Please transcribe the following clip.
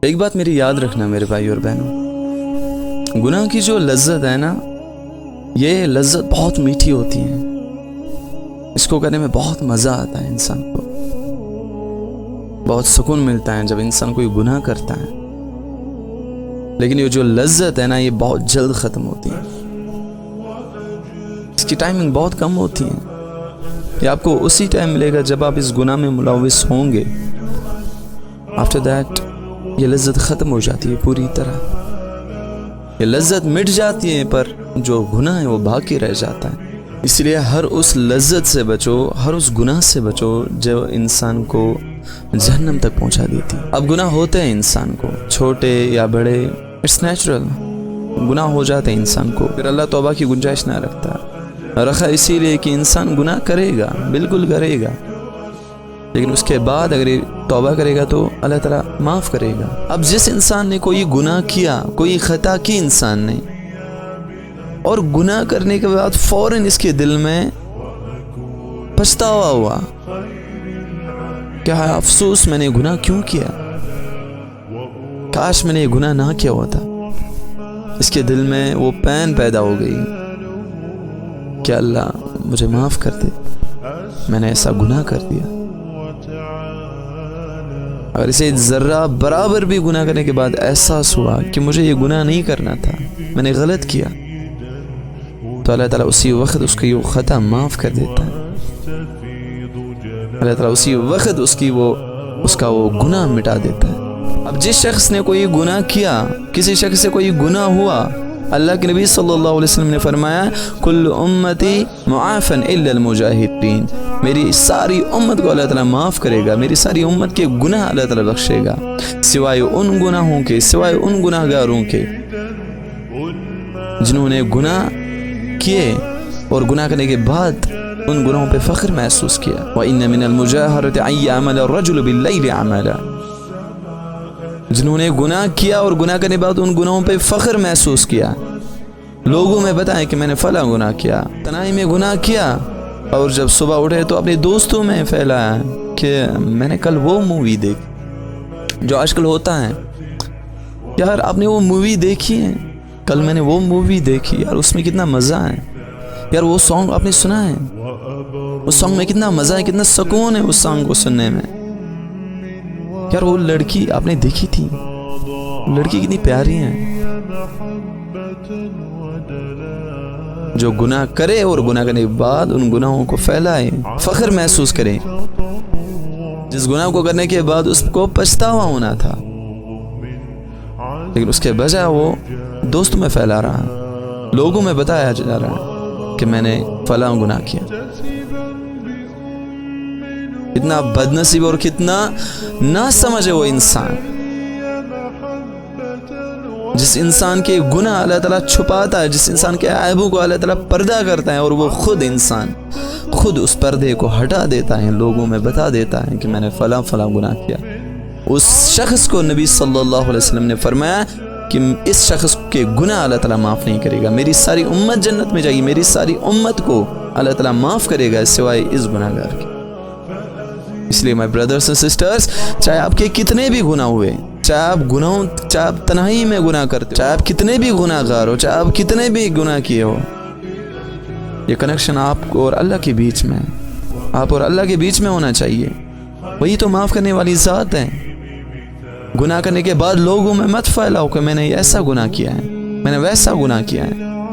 ایک بات میری یاد رکھنا میرے بھائی اور بہنوں، گناہ کی جو لذت ہے نا، یہ لذت بہت میٹھی ہوتی ہے، اس کو کرنے میں بہت مزہ آتا ہے، انسان کو بہت سکون ملتا ہے جب انسان کوئی گناہ کرتا ہے، لیکن یہ جو لذت ہے نا، یہ بہت جلد ختم ہوتی ہے، اس کی ٹائمنگ بہت کم ہوتی ہے، یہ آپ کو اسی ٹائم ملے گا جب آپ اس گناہ میں ملوث ہوں گے، آفٹر دیٹ یہ لذت ختم ہو جاتی ہے پوری طرح، یہ لذت مٹ جاتی ہے، پر جو گناہ ہے وہ باقی رہ جاتا ہے۔ اس لیے ہر اس لذت سے بچو، ہر اس گناہ سے بچو جو انسان کو جہنم تک پہنچا دیتی۔ اب گناہ ہوتے ہیں انسان کو، چھوٹے یا بڑے، اٹس نیچرل، گناہ ہو جاتے ہیں انسان کو، پھر اللہ توبہ کی گنجائش نہ رکھا اسی لیے کہ انسان گناہ کرے گا، بالکل کرے گا، لیکن اس کے بعد اگر توبہ کرے گا تو اللہ تعالیٰ معاف کرے گا۔ اب جس انسان نے کوئی گناہ کیا، کوئی خطا کی انسان نے، اور گناہ کرنے کے بعد فوراً اس کے دل میں پچھتاوا ہوا، کیا افسوس میں نے گناہ کیوں کیا، کاش میں نے یہ گناہ نہ کیا ہوا تھا، اس کے دل میں وہ پین پیدا ہو گئی کہ اللہ مجھے معاف کر دے، میں نے ایسا گناہ کر دیا۔ اگر اسے ذرہ برابر بھی گناہ کرنے کے بعد احساس ہوا کہ مجھے یہ گناہ نہیں کرنا تھا، میں نے غلط کیا، تو اللہ تعالیٰ اسی وقت اس کی وہ خطا معاف کر دیتا ہے، اللہ تعالیٰ اسی وقت اس کا وہ گناہ مٹا دیتا ہے۔ اب جس شخص نے کوئی گناہ کیا، کسی شخص سے کوئی گناہ ہوا، اللہ کے نبی صلی اللہ علیہ وسلم نے فرمایا کل امتی معافن الا المجاہدین، میری ساری امت کو اللہ تعالیٰ معاف کرے گا، میری ساری امت کے گناہ اللہ تعالیٰ بخشے گا، سوائے ان گناہوں کے، سوائے ان گناہ گاروں کے جنہوں نے گناہ کیے اور گناہ کرنے کے بعد ان گناہوں پہ فخر محسوس کیا۔ وَإِنَّ مِنَ الْمُجَاهَرَةِ أَن يَعْمَلَ الرَّجُلُ بِاللَّيْلِ عَمَلًا، جنہوں نے گناہ کیا اور گناہ کرنے کے بعد ان گناہوں پہ فخر محسوس کیا، لوگوں میں بتائیں کہ میں نے فلاں گناہ کیا، تنہائی میں گناہ کیا، اور جب صبح اٹھے تو اپنے دوستوں میں پھیلایا کہ میں نے کل وہ مووی دیکھی، جو آج کل ہوتا ہے، یار آپ نے وہ مووی دیکھی ہے، کل میں نے وہ مووی دیکھی، یار اس میں کتنا مزہ ہے، یار وہ سانگ آپ نے سنا ہے، اس سانگ میں کتنا مزہ ہے، کتنا سکون ہے اس سانگ کو سننے میں، یار وہ لڑکی آپ نے دیکھی تھی، لڑکی کتنی پیاری ہے۔ جو گناہ کرے اور گناہ کرنے کے بعد ان گناہوں کو پھیلائے، فخر محسوس کرے، جس گناہ کو کرنے کے بعد اس کو پچھتاوا ہونا تھا، لیکن اس کے بجائے وہ دوستوں میں پھیلا رہا ہے، لوگوں میں بتایا جا رہا ہے کہ میں نے فلاں گناہ کیا۔ کتنا بد نصیب اور کتنا نہ سمجھے وہ انسان، جس انسان کے گناہ اللہ تعالیٰ چھپاتا ہے، جس انسان کے عیبوں کو اللہ تعالیٰ پردہ کرتا ہے، اور وہ خود انسان خود اس پردے کو ہٹا دیتا ہے، لوگوں میں بتا دیتا ہے کہ میں نے فلاں فلاں گناہ کیا، اس شخص کو نبی صلی اللہ علیہ وسلم نے فرمایا کہ اس شخص کے گناہ اللہ تعالیٰ معاف نہیں کرے گا، میری ساری امت جنت میں جائے گی، میری ساری امت کو اللہ تعالیٰ معاف کرے گا سوائے اس گناہ گار کے۔ اس لیے مائی بردرس اینڈ سسٹرز، چاہے آپ کے کتنے بھی گناہ ہوئے، چاہے آپ تنہائی میں گناہ کرتے، چاہے آپ کتنے بھی گناہ گار ہو، چاہے آپ کتنے بھی گناہ کیے ہو، یہ کنیکشن آپ کو اور اللہ کے بیچ میں، آپ اور اللہ کے بیچ میں ہونا چاہیے، وہی تو معاف کرنے والی ذات ہے۔ گناہ کرنے کے بعد لوگوں میں مت پھیلاؤ کہ میں نے ایسا گناہ کیا ہے، میں نے ویسا گناہ کیا ہے،